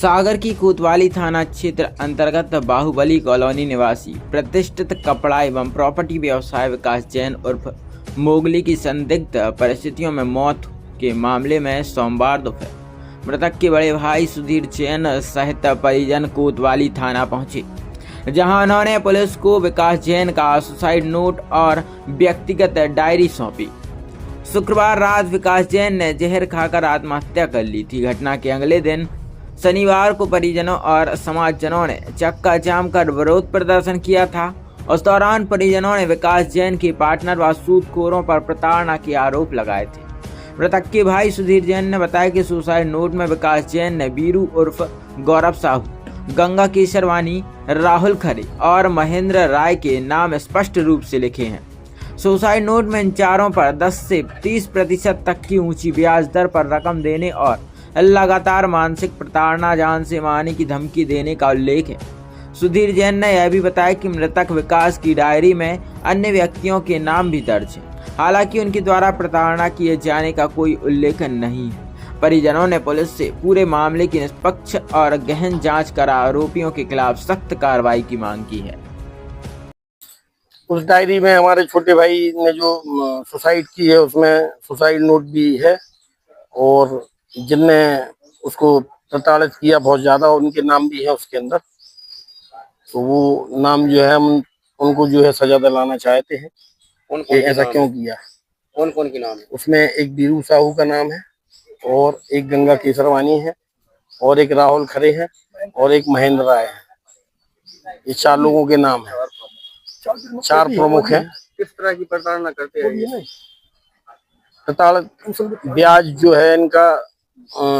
सागर की कोतवाली थाना क्षेत्र अंतर्गत बाहुबली कॉलोनी निवासी प्रतिष्ठित कपड़ा एवं प्रॉपर्टी व्यवसाय विकास जैन उर्फ मोगली की संदिग्ध परिस्थितियों में मौत के मामले में सोमवार दोपहर मृतक के बड़े भाई सुधीर जैन सहित परिजन कोतवाली थाना पहुंचे, जहां उन्होंने पुलिस को विकास जैन का सुसाइड नोट और व्यक्तिगत डायरी सौंपी। शुक्रवार रात विकास जैन ने जहर खाकर आत्महत्या कर ली थी। घटना के अगले दिन शनिवार को परिजनों और समाजजनों ने चक्का जाम कर विरोध प्रदर्शन किया था। उस दौरान परिजनों ने विकास जैन के पार्टनर व सूदखोरों पर प्रताड़ना के आरोप लगाए थे। मृतक के भाई सुधीर जैन ने बताया कि सुसाइड नोट में विकास जैन ने बीरू उर्फ गौरव साहू, गंगा केसरवानी, राहुल खरे और महेंद्र राय के नाम स्पष्ट रूप से लिखे हैं। सुसाइड नोट में इन चारों पर 10 से 30% तक की ऊंची ब्याज दर पर रकम देने और लगातार मानसिक प्रताड़ना, जान से मारने की धमकी देने का उल्लेख है। सुधीर जैन ने यह भी बताया कि मृतक विकास की डायरी में अन्य व्यक्तियों के नाम भी दर्ज है, हालांकि उनके द्वारा प्रताड़ना किए जाने का कोई उल्लेख नहीं है। परिजनों ने पुलिस से पूरे मामले की निष्पक्ष और गहन जांच कर आरोपियों के खिलाफ सख्त कार्रवाई की मांग की है। उस डायरी में हमारे छोटे भाई ने जो सुसाइड की है उसमें सुसाइड नोट भी है और जिनने उसको प्रताड़ित किया बहुत ज्यादा उनके नाम भी है उसके अंदर। तो वो नाम जो है हम उनको जो है सजा दिलाना चाहते हैं। कौन ऐसा क्यों किया? कौन कौन के नाम है? उसमें एक बीरू साहू का नाम है और एक गंगा केसरवानी है और एक राहुल खरे है और एक महेंद्र राय है। ये 4 लोगों के नाम है, 4 प्रमुख हैं। किस तरह की प्रताड़ना करते हैं ये? प्रताड़ित ब्याज जो है इनका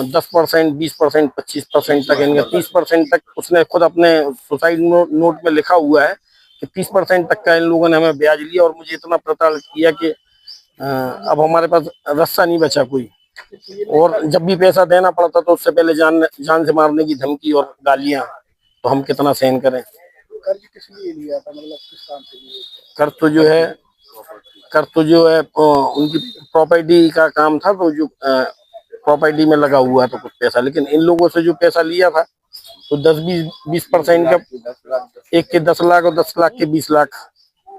10%, 20%, 25% तक, इनका 30% तक उसने खुद अपने सुसाइड नोट में लिखा हुआ है कि 30% तक का इन लोगों ने हमें ब्याज लिया और मुझे इतना प्रताड़ित किया कि अब हमारे पास रास्ता नहीं बचा कोई। और जब भी पैसा देना पड़ता तो उससे पहले जान से मारने की धमकी और गालियां, तो हम कितना सहन करें। कर्ज किस लिए लिया था, मतलब किस काम से लिया? कर्ज तो जो है उनकी प्रॉपर्टी का काम था, तो जो प्रॉपर्टी में लगा हुआ था कुछ पैसा, लेकिन इन लोगों से जो पैसा लिया था तो 10-20% का, एक के 10 लाख और 10 लाख के 20 लाख।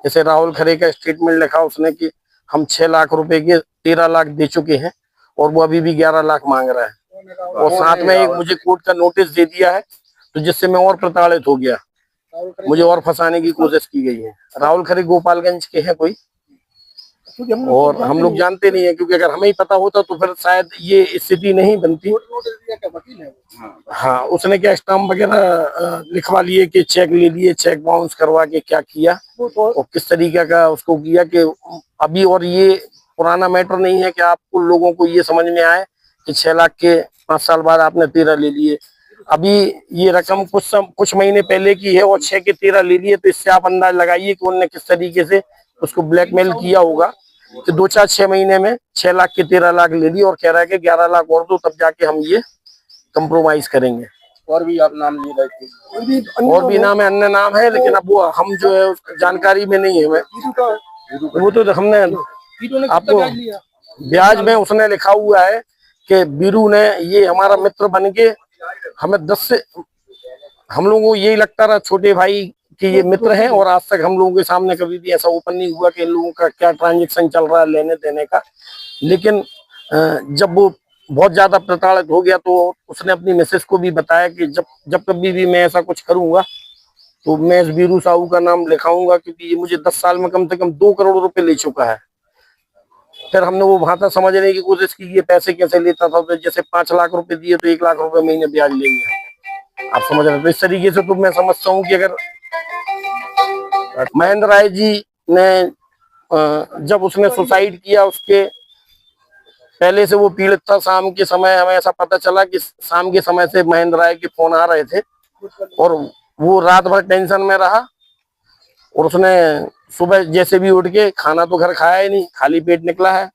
जैसे राहुल खरे का स्टेटमेंट लिखा उसने कि हम 6 लाख रुपए के 13 लाख दे चुके हैं और वो अभी भी 11 लाख मांग रहा है। और साथ में एक मुझे कोर्ट का नोटिस दे दिया है, तो जिससे मैं और प्रताड़ित हो गया, मुझे और फंसाने की कोशिश की गई है। राहुल खरे गोपालगंज के हैं कोई, और हम लोग जानते नहीं है, क्योंकि अगर हमें ही पता होता तो फिर शायद ये स्थिति नहीं बनती। हाँ, उसने क्या स्टाम्प वगैरह लिखवा लिए कि चेक ले लिए, चेक बाउंस करवा के क्या किया और किस तरीके का उसको किया कि अभी, और ये पुराना मैटर नहीं है कि आपको लोगों को ये समझ में आए कि 6 लाख के 5 साल बाद आपने 13 ले लिए। अभी ये रकम कुछ mहीने पहले की है और 6 के 13 ले लिए, तो इससे आप अंदाज लगाइए कि उन्होंने किस तरीके से उसको ब्लैकमेल किया होगा कि 2-4-6 महीने में 6 लाख के 13 लाख ले लिए और कह रहा है कि 11 लाख और दो, तब जाके हम ये कंप्रोमाइज करेंगे। और भी आप नाम ले रहे थे? और भी नाम है, अन्य नाम है, लेकिन अब वो हम जो है जानकारी में नहीं है। वो तो हमने आपको ब्याज में उसने लिखा हुआ है कि बीरू ने, ये हमारा मित्र बन के हमें 10 से, हम लोगों को यही लगता रहा छोटे भाई कि ये मित्र हैं, और आज तक हम लोगों के सामने कभी भी ऐसा ओपन नहीं हुआ कि इन लोगों का क्या ट्रांजैक्शन चल रहा है लेने देने का। लेकिन जब वो बहुत ज्यादा प्रताड़ित हो गया तो उसने अपनी मिसेस को भी बताया कि जब कभी भी मैं ऐसा कुछ करूंगा तो मैं इस बीरू साहू का नाम लिखाऊंगा, क्योंकि ये मुझे 10 साल में कम से कम 2 करोड़ रुपए ले चुका है। फिर हमने वो भाषा समझने की कोशिश की, ये पैसे कैसे लेता था, तो जैसे 5 लाख रुपए दिए तो 1 लाख रुपए महीने ब्याज लेंगे, आप समझ रहे। तो इस तरीके से तो मैं समझता हूँ कि अगर महेंद्र राय जी ने जब उसने सुसाइड किया उसके पहले से वो पीड़ित था। शाम के समय हमें ऐसा पता चला कि शाम के समय से महेंद्र राय के फोन आ रहे थे और वो रात भर टेंशन में रहा, और उसने सुबह जैसे भी उठ के, खाना तो घर खाया ही नहीं, खाली पेट निकला है,